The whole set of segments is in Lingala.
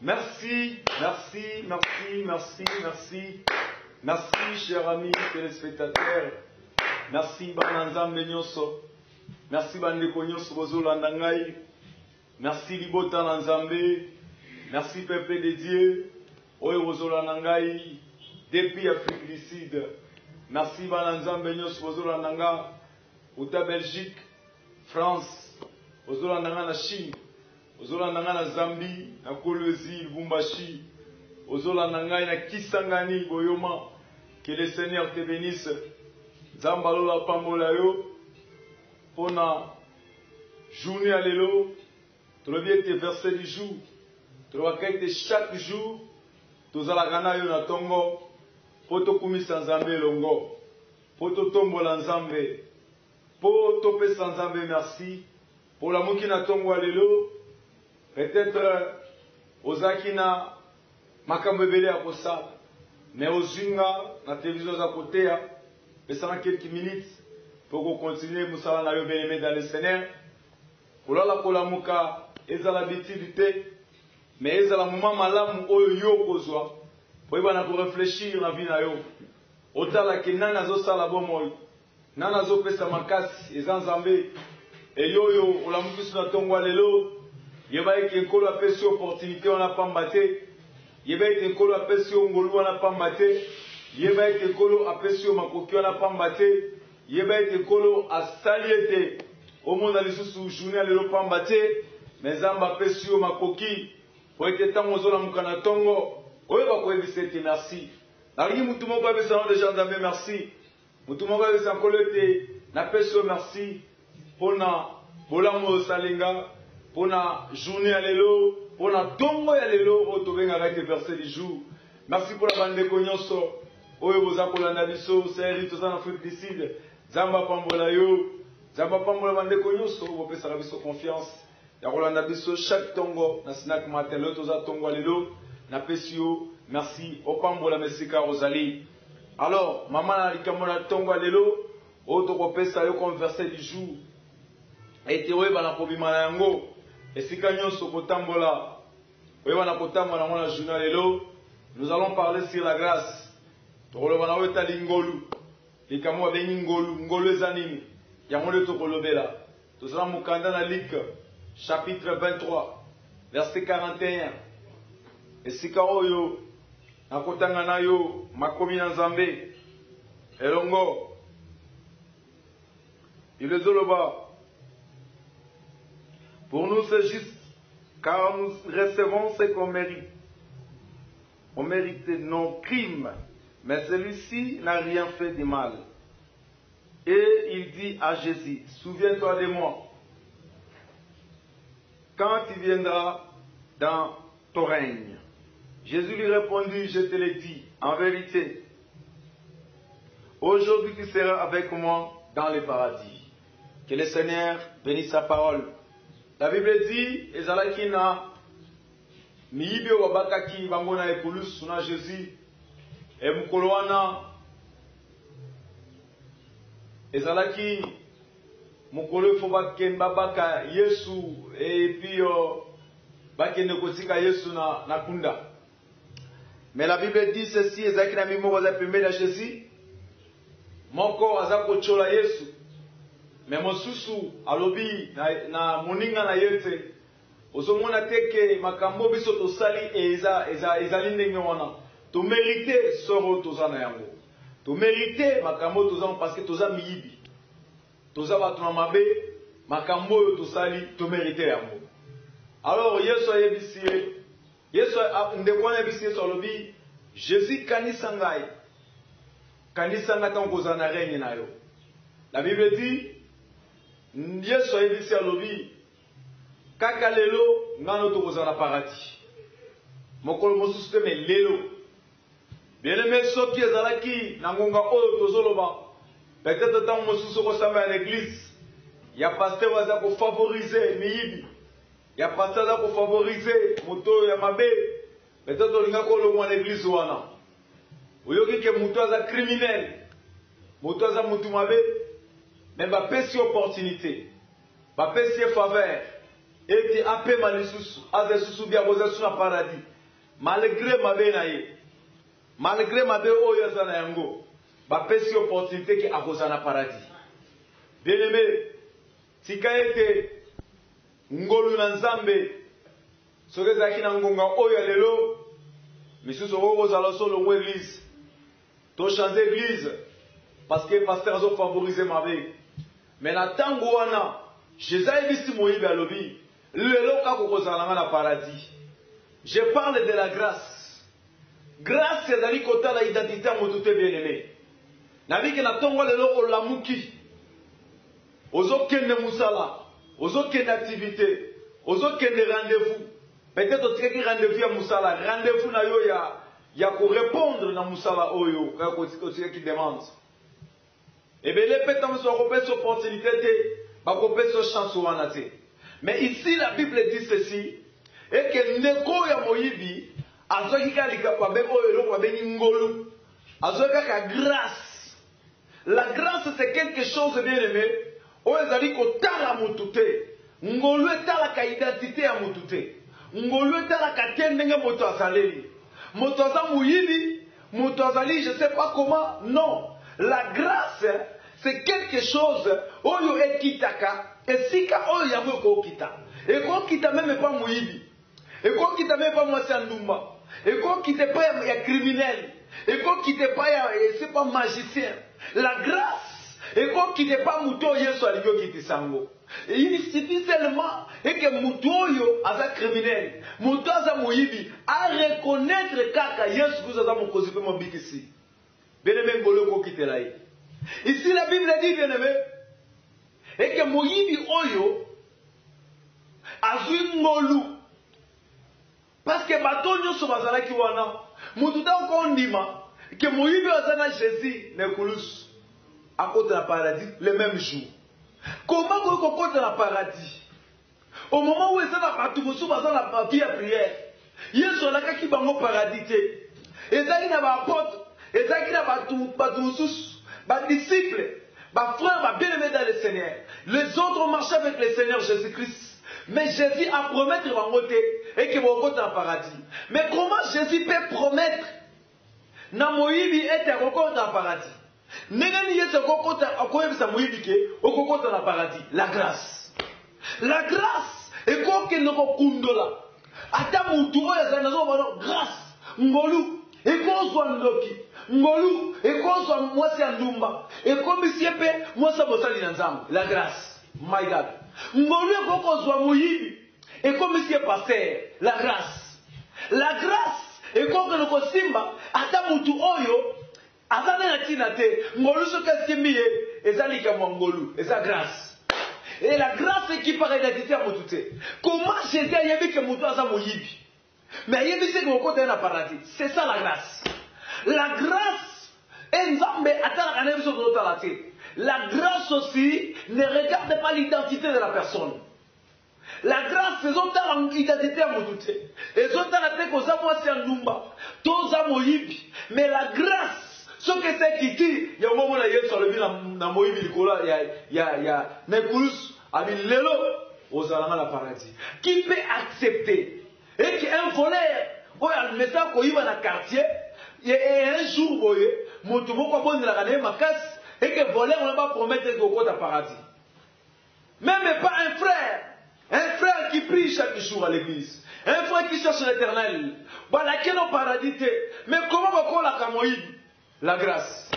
Merci, merci, merci, merci, merci. Merci, chers amis téléspectateurs. Merci, Bananzambe Nyoso. Merci, Bandeko Nyoso Bozolanda Ngai. Merci, Libota Nanzambe. Merci, Peuple de Dieu. Oyo Bozolanda Ngai. Depuis Afrique du Sud. Merci, Bananzambe Nyoso Bozolanda Ngai. Outa Belgique, France. Bozolanda Ngai na Chine. Bozolanda Ngai na Zambie, na Kolwezi, Lubumbashi. Bozolanda Ngai na Kisangani, Boyoma. Que le Seigneur te bénisse. Zambalola Pambola yo. Pona journée à l'élo. Tu dois bien te verser du jour. Tu dois quitter chaque jour. Tu dois la gana yo na tongo. Poto kumisa Nzambe longo. Poto tombo la Nzambe. Poto pe Nzambe merci. Pour la mouki na tongo à l'élo. Peut-être Ozakina Makambebele à Kosa. Mais aux Zunga, la télévision à côté, mais ça dans quelques minutes pour continuer, nous allons la bien dans le Seigneur. Pour la Kolamuka, ils ont l'habitude de mais ils ont le moment malam où yo kozwa. Pour y réfléchir la vie na yo. Autant la que nana zo sala bomoy, nana zo pesa makasi, ils ont zambé. Et yo olamuki sur la tongwa lelo, yeba eke nkolo apesi opportunité on a pas mbaté. Yeba ete nkolo apesi yo ngolu wana pamba te. Yeba ete nkolo apesi yo makoki wana pamba te. Yeba ete nkolo asali ete omonda lisusu journée lelo pamba te. Mais Nzambe apesi yo makoki po ete ntango ozolamuka na tongo oyeba koyebisa ete merci. Nalingi mutu moko ayebisa deja Nzambe merci. Mutu moko ayebisa nkolo ete napesi yo merci mpona bolamu osalinga mpona journée ya lelo pour la tongo ya lelo o tobenga avec verset du jour. Merci pour la bande konyoso. Oyo boza kolanda biso seri to sana Afrique du Sud. Zamba pambola yo. Zamba pambola bande konyoso bo pesa biso confiance. Ya kolanda biso chaque tongo na snack matin lo toza tongo lelo na pesio. Merci o pambola mesika Rosalie. Alors maman na likamola tongo lelo o to kopesa yo comme verset du jour. Ete oyo bana kobima na yango. Esika nyonso kotambola oyeba na kotambola na journal lelo nous allons parler sur la grâce. Tokoloba na weta lingolu likamo bengi ngolu ezanini yango le tokolobela tozala mukanda na Luc chapitre 23 verset 41. Esika oyo nakotanga na yo makomi na Nzambe elongo ilezoloba. Pour nous c'est juste, car nous recevons ce qu'on mérite. On mérite nos crimes, mais celui-ci n'a rien fait de mal. Et il dit à Jésus, souviens-toi de moi, quand tu viendras dans ton règne. Jésus lui répondit, je te l'ai dit, en vérité, aujourd'hui tu seras avec moi dans le paradis. Que le Seigneur bénisse sa parole. La Bible dit, ezalaki na miyibi wabakaki bango na ekulusu na Jésus et mukolo wana ezalaki mukolo ifo bakende babaka Yesu et puis bakende kotika Yesu na kunda. Mais la Bible dit ceci, ezalaki na mimoko za pembeni na Jésus moko aza kochola Yesu. Mais mosusu alobi na moninga na yete ozomona teke makambo biso tosali ezali ndenge wana to mériter soro toza na yango to mériter makambo toza parce que toza miyibi toza bato na mabe makambo oyo tosali to mériter yango. Alors Yesu ayebisi Yesu ndeko na yebisi Yesu alobi Jésus kanisa ngai tango koza na règne na yo. La Bible dit Yesu ayebisi alobi kaka lelo ngano tokoza na paradis mokolo mosusu te me lelo bien-aimé soki ezalaki na ngonga oyo tozoloba peut-être ntango mosusu okosamba ya l'église ya pasteur aza kofavorize miyibi ya pasteur aza kofavorize moto oyo ya mabe peut-être olinga kolongwa na l'église wana oyoki ke moto aza criminel moto aza motu mabe. Mais bapesi opportunité, bapesi faveur, et que après malisusu azesusu bia bozesu na paradis malgré mabe na ye malgré mabe oyo za na yango ba pesi opportunité que akoza na paradis. Bien aimé, tika ete ngolu na nzambe sokeza kina ngonga oyo lelo misusu okoza la solo ngo église to changer église parce que pasteur azo favoriser mabe. Mais na tango wana Jésus ebisi moyibi alobi lelo ka kokozala na paradis. Je parle de la grâce. Grâce ezali kotala identité motuté bien-aimé. Nabiki na tongo lelo olamuki. Ozokende musala, ozokende activité, ozokende rendez-vous. Peut-être que rendez-vous ya musala, rendez-vous na yo ya ko répondre na musala oyo ka ko qui demande. Et bien les pétams sont repêchés opportunité ba kopesa chance wana te. Mais ici la Bible dit ceci et que ndeko ya moyibi azoki kalika pa be oyo ba bengi ngolu. Azoka ka grâce. La grâce c'est quelque chose de bien aimé. Oyo ezali kotala mutu te. Ngolu etala ka identité ya mutu te. Ngolu etala ka te ndenge moto azaleli. Moto aza moyibi, moto azali je sais pas comment. Non. La grâce c'est quelque chose oyo ekitaka esika oyo yango ekokita. Ekokita même pas moyibi. Ekokita même pas mwasi ya ndumba. Ekokita pas ya criminel. Ekokita pas ya c'est pas magicien. La grâce ekokita pas muto Yesu alingo kitisango. Il suffit seulement que muto oyo aza criminel, muto aza moyibi a reconnaître kaka Yesu kuza mokozi pe mobikisi. Bien-aimé ngolo kokitela ye. Ici la Bible dit bien-aimé et que moyibi oyo azui ngolu parce que bato nyonso bazalaki wana mutu ta kondima que moyibi azana Jésus ne kulus à côté de la paradis le même jour. Comment vous côté la paradis au moment où ça va partout vous dans la partie à prière Yesu alaka ki bango paradis te ezaki na ba apôtre ezaki na batu mususu ba disciples ba frères ba bien-aimés dans le Seigneur. Les autres marchaient avec le Seigneur Jésus-Christ. Mais Jésus a promettre bango te et que vous côté dans le paradis. Mais comment Jésus peut promettre na moyibi ete kokota dans le paradis? Nengani Yesu kokota akoyebisa moyibi ke okokota dans le paradis. La grâce. La grâce est quoi que nous kundola. Ata mutu oyo azanazo bano grâce ngolu et kozwa ndoki ngolu et kozwa mwasi ya ndumba et komisie pe mwasa bosali na nzambe. La grâce. My God. Ngolu et kozwa moyibi et komisie pasteur. La grâce. La grâce et quoi que nous kosimba ata mutu oyo azana na tina te ngolu soka simbiye ezalika ngolu eza grâce. Et la grâce qui paraît d'identité à Moutouté. Comment Jésus a dit que Moutou a moyibi? Mais il a dit que Moutou est dans le paradis. C'est ça la grâce. La grâce, la grâce aussi ne regarde pas l'identité de la personne. La grâce, c'est l'identité à Moutouté. Et c'est moyibi. Mais la grâce, ce que c'est qui dit, il y a un moment où il y a sur le moyibi, il y a Nekulus, avec l'élo, aux alentours de la paradis. Qui peut accepter et qu'un voleur, où il y a un message qui va dans le quartier, et un jour, vous voyez, mon tout le monde va gagner ma casse, et que le voleur ne va pas promettre de go dans le paradis. Même pas un frère qui prie chaque jour à l'église, un frère qui cherche l'éternel, voilà quel est le paradis. Mais comment va la Kamoïd? La grâce.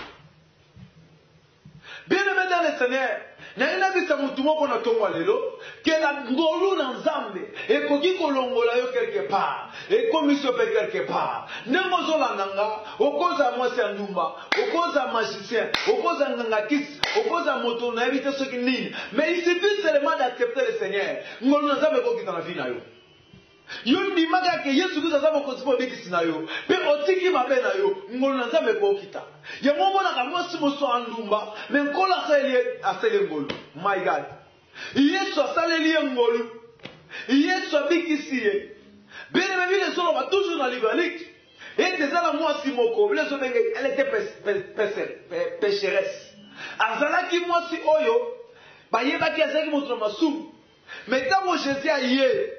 Bien aimé dans le Seigneur, n'a vu ça moutouma qu'on a tombé lelo, que la ngolu n'ensemble, et qu'on dit qu'on l'ongola quelque part, et qu'on m'y peut quelque part. N'importe la nanga, au cause à moi c'est un numba, au cause à magicien, au cause à nangakis, au cause à moto, n'a évité ce qu'il dit. Mais il suffit seulement d'accepter le Seigneur. Ngolu n'ensemble qu'on quitte dans la vie na yo. Yon di maga ke Yesu kuza zama kotipo biki sinayo pe otiki mabe na yo ngolo na nzambe ko kita ya ngomona ka mwasi moso andumba me nkola asele ngolo. My God, Yesu asaleli ngolo, Yesu abikisiye bene me bile solo ba toujours na libalik et ezala mwasi moko bile so benge elle était pécheresse azalaki mwasi oyo bayebaki azaki moto masumu Mais tant que Jésus a yé,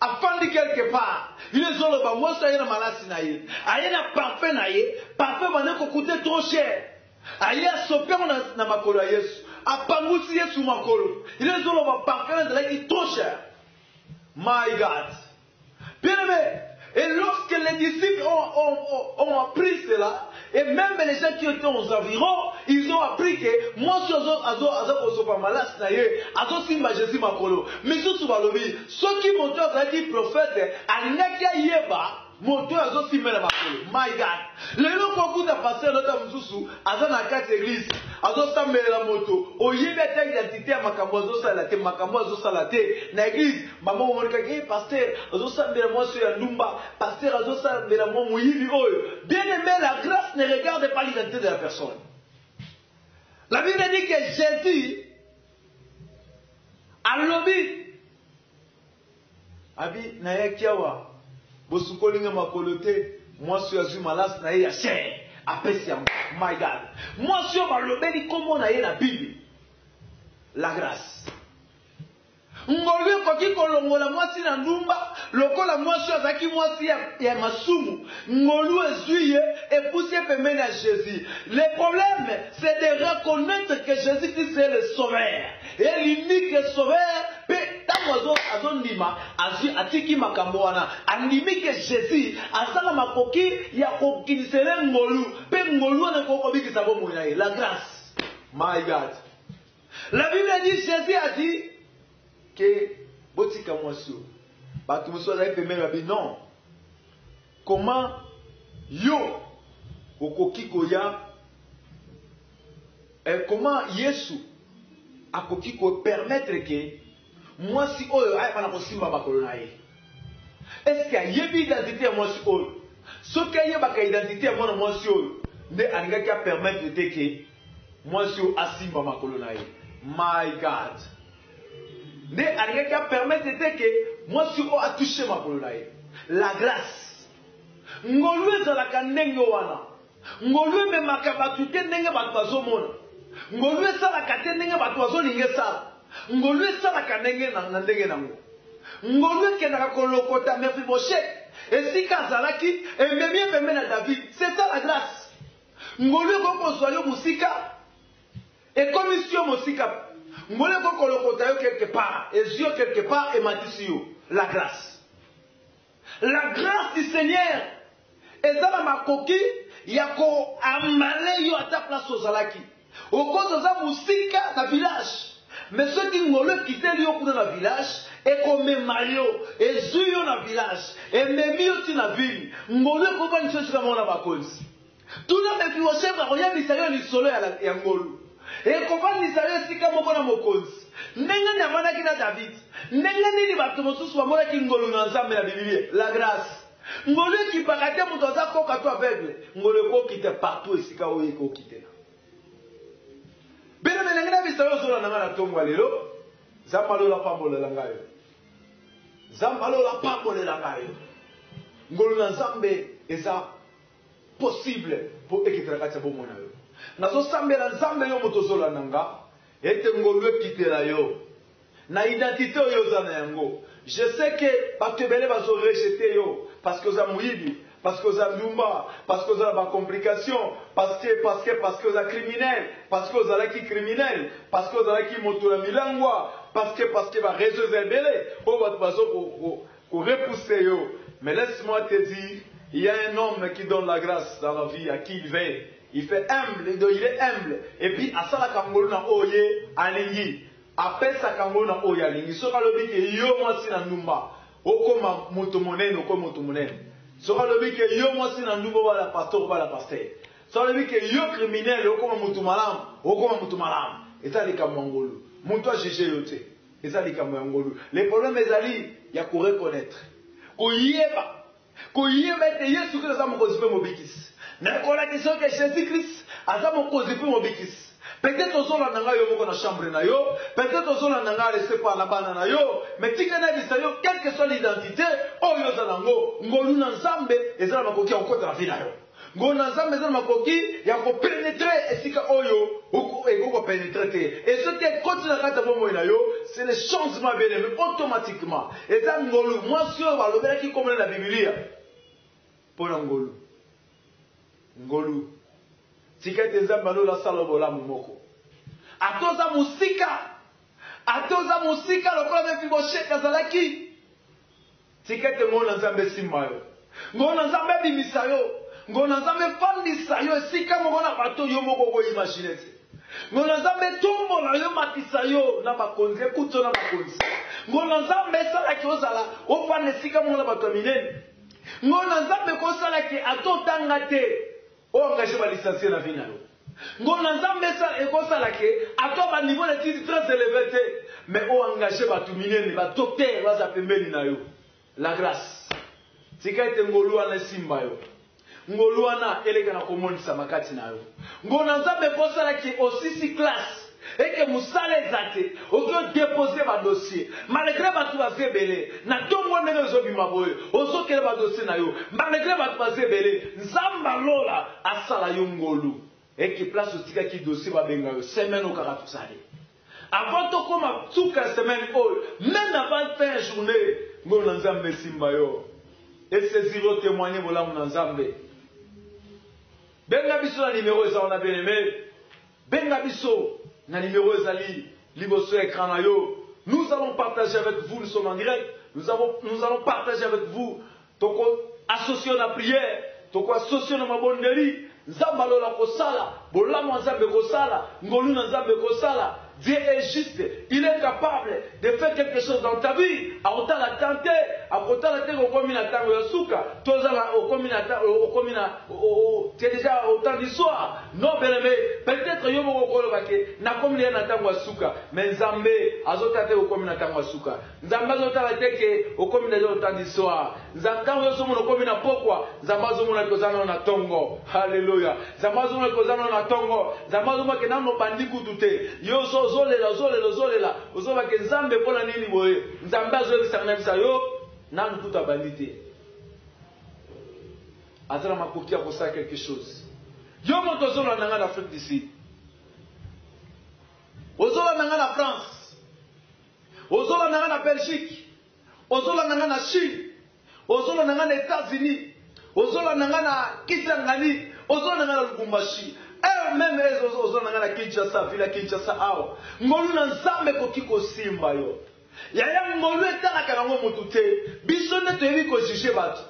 afin de quelque part, il est sur le bas, moi, ça y est, malasi na yé. Aïe, na parfait na yé, parfait, maintenant, qu'on coûte trop cher. Aïe, a sopé, na makolo à Yesu. A pangousi Yesu makolo. Il est sur le bas, parfait, na yé, trop cher. My God. Bien aimé. Et lorsque les disciples ont appris cela, et même les gens qui étaient aux environs, ils ont appris que moi, je suis malade, je suis Jésus makolo. Mais ce sont balobi. Ceux qui m'ont dit prophète, Anaka Yeba, moto azo simela makolo. My God. Les gens qui ont passé notre moussou, azo na quatre églises, azo samela moto. Oyebe ta identité à makambo azo salate, makambo azo salate. Na église, maman on dit que pasteur, azo samela moi sur ya ndumba, pasteur azo samela moi muyibi oyo. Bien aimé, la grâce ne regarde pas l'identité de la personne. La Bible dit que Jésus a lobby. Abi na yakiawa. Bosukolinga makolote, moi je suis malas na ya cher. Appréciez my God. Moi je suis malobeli comme na la Bible. La grâce. Ngolwe koki kolongola mwasi na ndumba, lokola mwasi azaki mwasi ya masumu. Ngolwe zuye et pousser pemene à Jésus. Le problème c'est de reconnaître que Jésus-Christ est le sauveur. Et l'unique sauveur tamozo azondima atiki makambo wana andimi que Jésus asala makoki ya kokinisele ngolu pe ngolu na kokobikisa bomo na la grâce. My God. La Bible dit Jésus a dit que botika mwasio batu muso za pemene babi non. Comment yo okoki koya et comment Yesu akoki ko permettre que moi si oyo ay pana ko simba makolo na ye. Est-ce que yebi identité moi si oyo ce que yeba ka identité moi si oyo nde alinga ki permettre de que moi si oyo asimba makolo na ye. My God. Nde alinga ki permettre de que moi si oyo a touché makolo na ye. La grâce. Ngolu ezalaka ndenge wana. Ngolu memaka batu te ndenge batu bazomona. Ngolu esalaka te ndenge batu bazolinga esala. Ngolu esalaka ndenge na ndenge nango. Ngolu ekendaka kolokota Mephibosheth esika azalaki ememi pembe na David. C'est ça la grâce. Ngolu ekokozwa yo musika ekomi si yo musika. Ngolu ekokolokota yo quelque part ezwi yo quelque part ematisi yo. La grâce. La grâce du Seigneur ezala makoki ya ko amale yo ata place ozalaki. Okozoza musika na village. Mais ceux qui ngolo quitté yo kuna na village et comme Mario et zuyo na village et memi oti na ville ngolo ko ba nso sika mona bakonzi tout na mefi wo chef ko ya bisayo ni solo ya ngolo et ko ba ni sayo sika moko na mokonzi ndenga nyamana ki na David ndenga nini bato mosusu ba mona ki ngolo na nzambe na Biblia. La grâce ngolo ki bakate moto za koka to aveugle ngolo ko kite partout esika o ko kite. Bena melengena bisayo zola na ngana tongwa lelo zambalo la pambola langayo zambalo la pambola langayo ngolo na nzambe eza possible pour ekitera kati bomona yo nazo sambela nzambe yo moto zola nanga ete ngolo ekitera yo na identité yo zana yango. Je sais que batebele bazo rejeter yo parce que za muyibi, parce que za ndumba, parce que za ba complication, parce que za criminel, parce que za qui criminel, parce que za qui moto la milangwa, parce que ba réseau zebele o bat bazo ko repousser yo. Mais laisse-moi te dire, il y a un homme qui donne la grâce dans la vie à qui il veut. Il fait humble, il est humble et puis asala kangolo na oye alingi. Après ça kangolo na oye alingi. Soka lobi ke yo mwasi na ndumba, okoma moto monene okoma moto monene. Soka lobi ke yo mwasi na ndumba wala pasteur wala pasteur. Soka lobi ke yo criminel okoma moto malamu okoma moto malamu. Ezalika mwangolo. Muntu a jugé yote. Ezalika mwangolo. Les problèmes ezali ya ko reconnaître. Koyeba ete Yesu Christ aza mokozi pe mobikisi. Na kola question que Jésus-Christ aza mokozi pe mobikisi. Peut-être ozolanda nga yo moko na chambre na yo, peut-être ozolanda nga laissé par la bana na yo, mais tika na bisa yo quelle que soit l'identité, oyo za nango, ngolu na nzambe ezala makoki okota na vie na yo. ngolu nzambe eza na makoki ya kopénétre esika oyo ekokopénétre te. Et soki ekoti na kati ya bomoi na yo, c'est le changement bien aimé automatiquement. Eza ngolu mwasi oyo balobelaki komona na Biblia mpona ngolu. Ngolu tika ete nzambe alola asala bolamu moko atoza mosika lokola Mefibosheti azalaki. Tika ete ngolu na nzambe esimba yo, ngolu na nzambe ebimisa yo, ngolu na nzambe efandisa yo esika moko na bato yo moko koimagine te. Ngolu na nzambe etombola yo matisa yo na bakonzi ekuto na bakonzi. Ngolu na nzambe esalaki ozala ofanda esika moko na bato ya minene. Ngolu na nzambe ekosalaki atotanga te oengage balicencie na vie na yo. Ngolu na nzambe ekosalaki ato baniveau d'étude très élevé te, mais oengage bato minene badokter baza pembeni na yo. La grâce tika ete ngolu wana esimba yo, ngolu wana eleka na komonisa makati na yo. Ngolu na nzambe ekosalaki osisi classe eke mosala eza te oki odepose badossier malgré bato baza ebele na ntongo ndenge ezobima boye ozokele badossier na yo malgré bato baza ebele. Nzambe alola asala yo ngolu eke place otikaki dossier babenga yo semaine okaka tosali avant tokoma tuka semaine oyo même avant fin journée ngolu na nzambe esimba yo esaisir yo témoigner bolamu na nzambe. Benga biso na numéro eza wana bien aimé, benga biso na numéro ezali liboso écran na yo. Nous allons partager avec vous, nous sommes en direct, nous allons partager avec vous toko associé na prière, toko associé na mabondeli. Nzambe alola kosala bolamu nzambe kosala ngolu na nzambe kosala. Dieu est juste, il est capable de faire quelque chose dans ta vie. A autant la tenter, a autant la tenter au commun tango yasuka, tozala au commun tu es déjà au temps du soir. Non, bien aimé, peut-être yomo kokolo bake na commun na tango yasuka, mais Nzambe azotate au commun tango yasuka. Nzambe azotala teke au commun au temps du soir. Nzambe yosomo no commun pokwa, Nzambe azomona kozana na tongo. Alléluia. Nzambe azomona kozana na tongo. Nzambe azomona ke nano bandiku tute. Yoso zolela ozoba ke nzambe mpona nini boye nzambe azoyebisaka na bisa yo nanu kutu abandi te azala makoki ya kosala quelque chose. Yo moto ozolanda nga na Afrique du Sud, ozolanda nga na France, ozolanda nga na Belgique, ozolanda nga na Chine, ozolanda nga na États-Unis, ozolanda nga na Kisangani, ozolanda nga na Lubumbashi, même ozolanda nga na Kinshasa, vila Kinshasa awa. Ngolu na nzambe koki kosimba yo. Yaya ngolu etalaka nango motu te. Biso nde toyebi kojuge bato.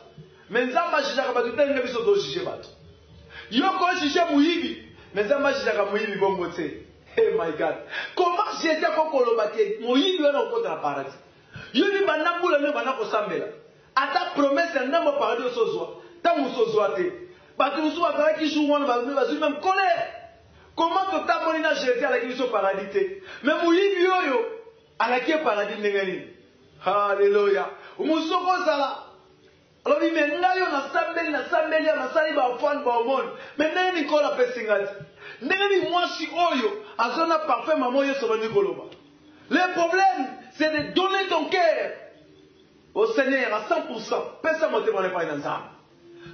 Mais nzambe ajujaka bato te nde biso tojuge bato. Yo kojuge muyibi, mais nzambe ajujaka muyibi bongo te. Hey my God. Comment j'étais kokoloba ke muyibi wana okota na paradis. Yo ni bana mbula ni bana kosambela. Ata promesse ya ndambo paradis osozwa. Tango osozwa te. Bato musu bazalaki jour wana bazwi même colère. Comment totamoni na Jésus alaki biso paradis te. Mais muyibi oyo alaki paradis ndenge nini. Alléluia. Musu kozala. Alors il me ngayo na sambeli na sali ba fan ba omone. Mais ndenge ni kola pesingati. Ndenge ni mwasi oyo azona parfait maman yeso bani koloba. Le problème c'est de donner ton cœur au Seigneur à 100%. Pesa motema ne pa ina nzambe.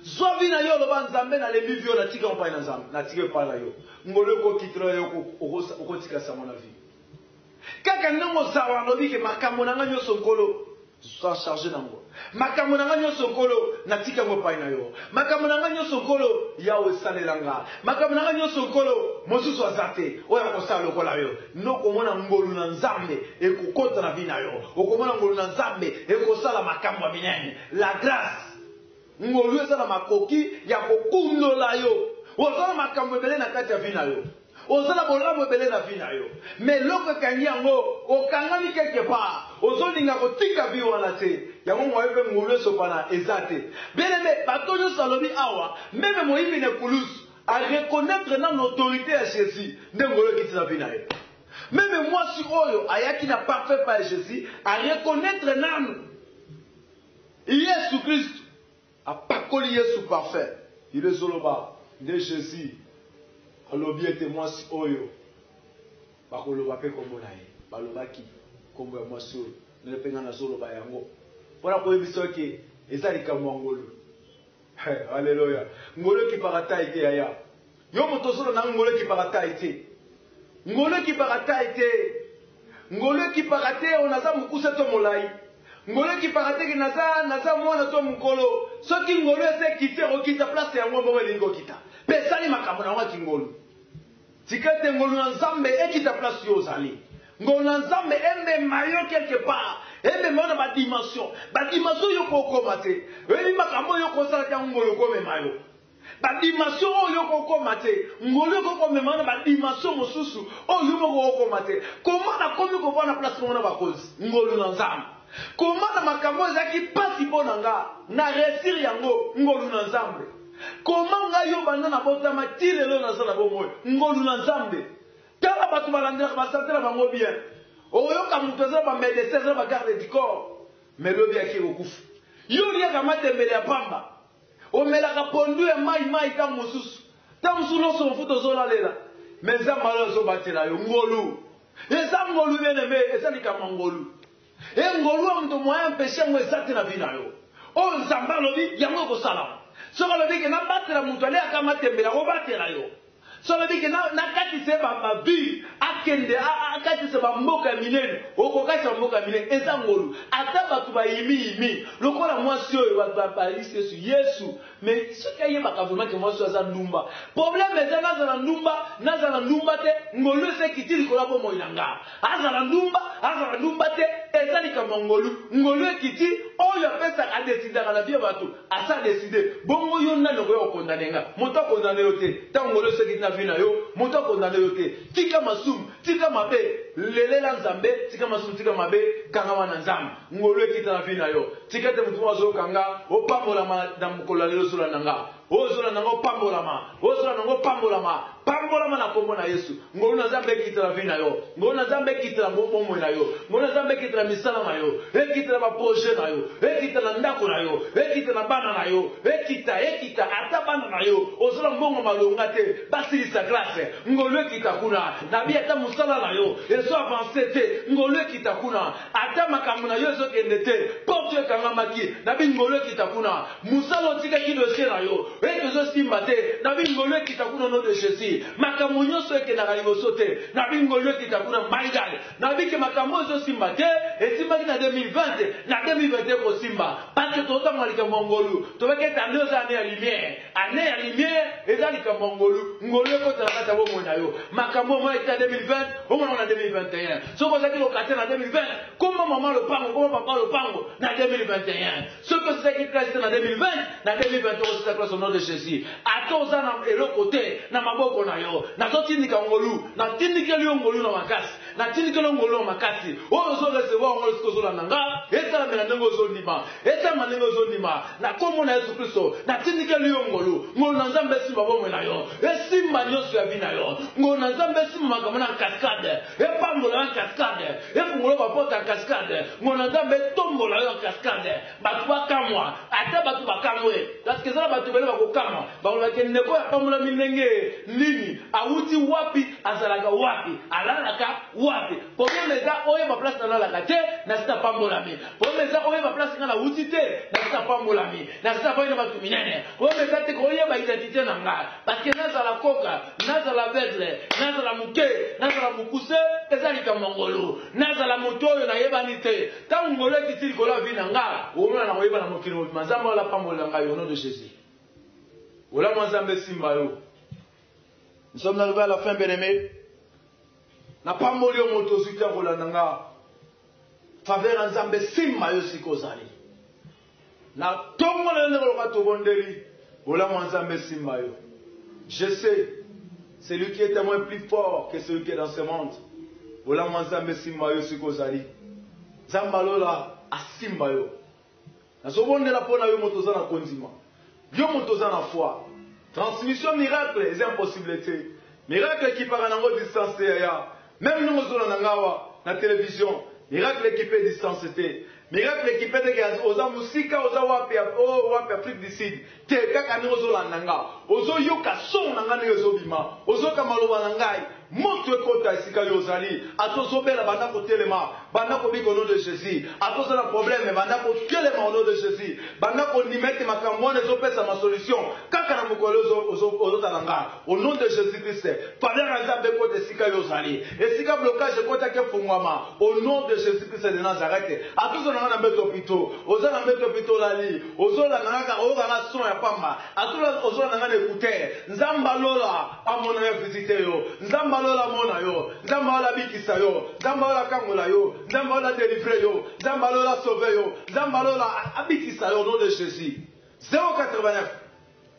Zwavi na yo loba nzambe na lebi vio na tika mpa ina nzambe. Na tika pa na yo. Ngolo ko kitro yo ko tika sa mona vie. Kaka ndongo zawa lobi ke makambo na nganyo sonkolo soit chargé nango. Makambo na nganyo sonkolo na tika mpa ina yo. Makambo na nganyo sonkolo yawe salelanga. Makambo na nganyo sonkolo mosusu azate. Oya ko sala lokola yo. Noko mona ngolu na nzambe e kokota na vie na yo. Okomona ngolu na nzambe e ko sala makambo ya minene. La grâce ngolu eza na makoki ya kokundola yo. Ozala makambo ebele na kati ya vie na yo. Ozala bolamu ebele na vie na yo. Mais loko kangi yango okangami quelque part. Ozolinga kotika vie wana te. Yango moyepe ngolu esopana eza te. Bien-aimé, bato nyonso alobi awa, même moyibi ne kulusu à reconnaître na l'autorité à Jésus nde ngolu ekiti na vie na yo. Même mwasi oyo ayaki na parfait par Jésus à reconnaître nanu Yesu Christ a pakoli Yesu parfait. Il est zoloba de Jésus. Alobi ete mwasi oyo bakoloba pe kombo na ye. Balobaki kombo ya mwasi oyo. Nelepenga na zoloba yango. Pona koyebisa ke eza likambo ngolu. Alléluia. Ngolo qui parata été aya. Yo motosolo na ngolo qui parata été. Ngolo qui parata été. Ngolo qui parate on a ça mukuse to molai. Ngolo qui parate ki naza mwana to mukolo. Soki ngolo ese kite okita place ya ngombo welingo kita. Pesali makambo na ngati ngolo. Tikate ngolo na Nzambe ekita place yo zali. Ngolo na Nzambe embe mayo quelque part. Embe mona ba dimension. Ba dimension yo ko komate. Weli makambo yo ko sala ta ngolo ko me mayo. Ba dimension yo ko komate. Ngolo ko ko me mana ba dimension mosusu. O yo ko komate. Comment na komi ko na place mona ba cause. Ngolo na Nzambe. Comment na makambo ezaki pasi ponanga na réussir yango ngolo na Nzambe. Comment nga yo bana na botama tilelo na sala bomoyo ngolu na Nzambe tala batu balandela basantela bango bien oyoka mutu eza ba médecin eza ba garde du corps mais lobi aki okufu yo lia kama tembele ya pamba omelaka pondu ya mai ta mususu no so futo zola lela mais za malo zo batela yo ngolu eza ngolu beneme eza likama ngolu ngolu mtu moyen péché ngo ezate na vina yo o Nzamba lobi yango ko sala. Soka lobi ke na batela mutu ale akama tembela ko batela yo. Soka lobi ke na kati se ba vie akende akati se ba mboka minene okokasa mboka minene eza ngolu ata batu ba yimi lokola mwasi oyo ba Yesu mais soka yeba ka vraiment que mwasi aza ndumba problème eza na za ndumba te ngolu se kitili kola bo moyanga azala ndumba te eza likama ngolu ekiti oyo pesa a décider na vie batu asa décider bongo yo nano ko condamner nga moto condamner yo te tango ngolu se kitili na vie na yo moto condamner yo te tika masumu tika mabe lelela Nzambe tika masumu tika mabe kanga wana Nzambe ngolu ekita na vie na yo tika te mutu wazo kanga opambola na mukolo lelo sula nanga ozola nango pambolama na kombo na Yesu ngolu na Nzambe ekita na vie na yo ngolu na Nzambe ekita na bombo na yo ngolu na Nzambe ekita na misala na yo ekita na ba projet na yo ekita na ndako na yo ekita na bana na yo ekita ata bana na yo ozola mbongo malonga te basilisa classe ngolu ekita kuna na bi ata musala na yo eso avancer te ngolu ekita kuna ata makambo na yo zo kende te porte kanga maki na bi ngolu ekita kuna musala otika ki dossier na yo ezo simba te na bi ngolu ekita kuna no de Jésus makambo nyonso ekendaka liboso te na bi ngolu ekita kuna maidal na bi ke makambo ezo simba te esimbaki na 2020 na 2021 ko simba parce que totanga likambo ngolu tobeke tande oza année ya lumière eza likambo ngolu ekotala kata bomoi na yo makambo mo eta 2020 omona na 2021 soko ozaki lokate na 2020 koma mama lopango koma papa lopango na 2021 soko ozaki classe na 2020 na 2021 ozaki classe au nom de Jésus ata oza na eloko te na maboko na yo nazotindika ngolu natindikeli yo ngolu na makasi natindikeli ngolu na makasi oyo ozorecevoir ngolu siko ozolanda nga esalamela ndenge ozondima esalama ndenge ozondima na kombo na Yesu Kristo natindikeli yo ngolu na Nzambe esimba bomoi na yo esimba nyonso ya vi na yo ngolu na Nzambe esimba makambo na cascade epambola ya cascade efungola bapota ya cascade ngolu na Nzambe etombola yo ya cascade batu bakamwa ata batu bakamwe parce que ezala batu bele bakokamwa bakolobaki ndeko ya pambola ndenge nini awuti wapi azalaka wapi alalaka wapi problème eza oyeba place nalalaka te na sita pambolami problème eza oyeba place nga na wuti te na sita pambolami na sita boyina batu minene problème eza te koyeba identité na nga parce que nazala koka nazala aveugle nazala muke nazala mukuse eza likambo ngolu nazala moto oyo nayebani te ntango ngolu ekiti likolo ya vi na nga omona na koyeba na mokili mobima Nzambe ola pambolela ngai au nom de Jésus ola mwa Nzambe esimba yo. Nous sommes arrivés à la fin, bien-aimés. Na pamboli o moto zutia kolandanga faveur Nzambe simba yo sikozali na tongo na ndeko ka tobondeli ola Nzambe simba yo. Je sais celui qui est moins plus fort que celui qui est dans ce monde ola Nzambe simba yo sikozali Nzamba lola asimba yo na sobondela pona yo moto za na kondima yo moto za na foi. Transmission miracle est impossibilité. Miracle qui part en distance ya. Même nous sommes dans la télévision. Miracle qui peut distancer. Miracle qui peut être aux amusika aux awapi Afrique du Sud. Te kaka nous sommes nanga. Ozo yoka son nanga ne ozo bima. Ozo kamaloba nangai. moto ekota esika yo ozali atozobela banda kotelema banda kobika au nom de Jésus atozala problème banda kotelema au nom de Jésus banda kondimete makambo wana ezopesa ma solution kaka na mokolo ozotala nga au nom de Jésus Christ faveur ya Nzambe ekota esika yo ozali esika blocage ekotaki efungwama au nom de Jésus Christ de Nazareth atozala nga na mbeto pito ozala na mbeto pito olali ozolanga kaka oyokanga son ya pamba ozolanga nga na écouteur Nzambe alola amona yo visite yo Nzambe alola amona yo Nzambe alola bikisa yo Nzambe alola kangola yo Nzambe alola délivrer yo Nzambe alola sauver yo Nzambe alola abikisa yo au nom de Jésus 089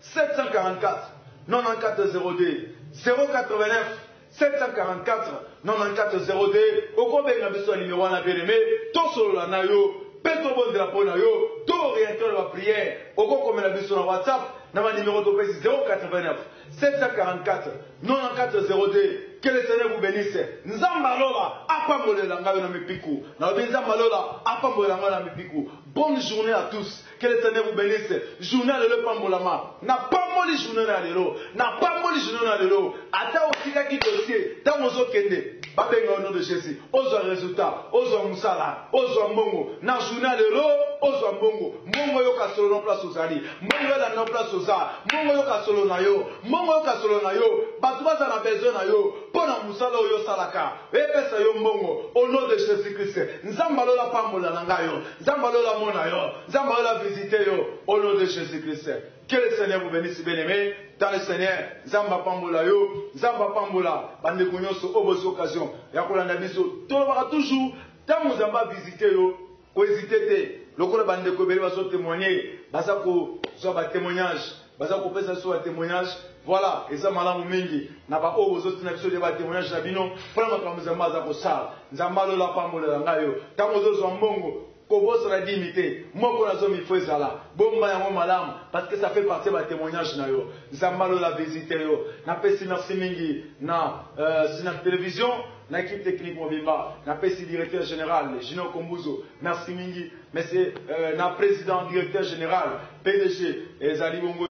744 94 02 089 744 94 02 okobenga biso numéro wana bien-aimé tosolola na yo pe tobondela mpo na yo to orienté na baprière okokomela biso na WhatsApp na numéro topesi 089 744 94 02. Que le Seigneur vous bénisse. Nzambe alola apambolela ngayo na mipiku. Na Nzambe alola apambolela ngayo na mipiku. Bonne journée à tous. Que le Seigneur vous bénisse. Journée le pambolama. Na pamboli journée na lelo. Na pamboli journée na lelo. Ata osika ki dossier. Ta mozo kende. Babenga au nom de Jésus. Ozo résultat. Ozo musala. Ozo mbongo. Na journée lelo. Ozo mbongo. Mbongo yo kasolo na place ozali. Mbongo yo na place oza. Mbongo yo kasolo na yo. Mbongo yo kasolo na yo. Batu baza na besoin na yo. Pona musala oyo salaka epesa yo mbongo au nom de Jésus Christ Nzambe alola pambola na ngayo Nzambe alola mona yo Nzambe alola visiter yo au nom de Jésus Christ. Que le Seigneur vous bénisse bien-aimés dans le Seigneur. Nzambe pambola yo Nzambe pambola bande konyoso obosi occasion ya kolanda biso tolobaka toujours tant Nzambe visiter yo ko hésiter te lokola bande ko bele baso témoigner baza ko zo ba témoignage baza ko pesa so ba témoignage. Voilà, et ça malamu mingi na ba o bozo tina biso de ba témoignage na bino pona makambo Nzambe za ko sala Nzambe alola pambola ngayo tango zo mbongo ko bosa la dignité moko na zo mi fezala bomba ya mo malamu parce que ça fait partie ba témoignage na yo Nzambe alola visiter yo na pesi merci mingi na sina télévision na équipe technique mobimba na pesi directeur général Gino Kombuzo merci mingi mais c'est na président directeur général PDG Ezali Bongo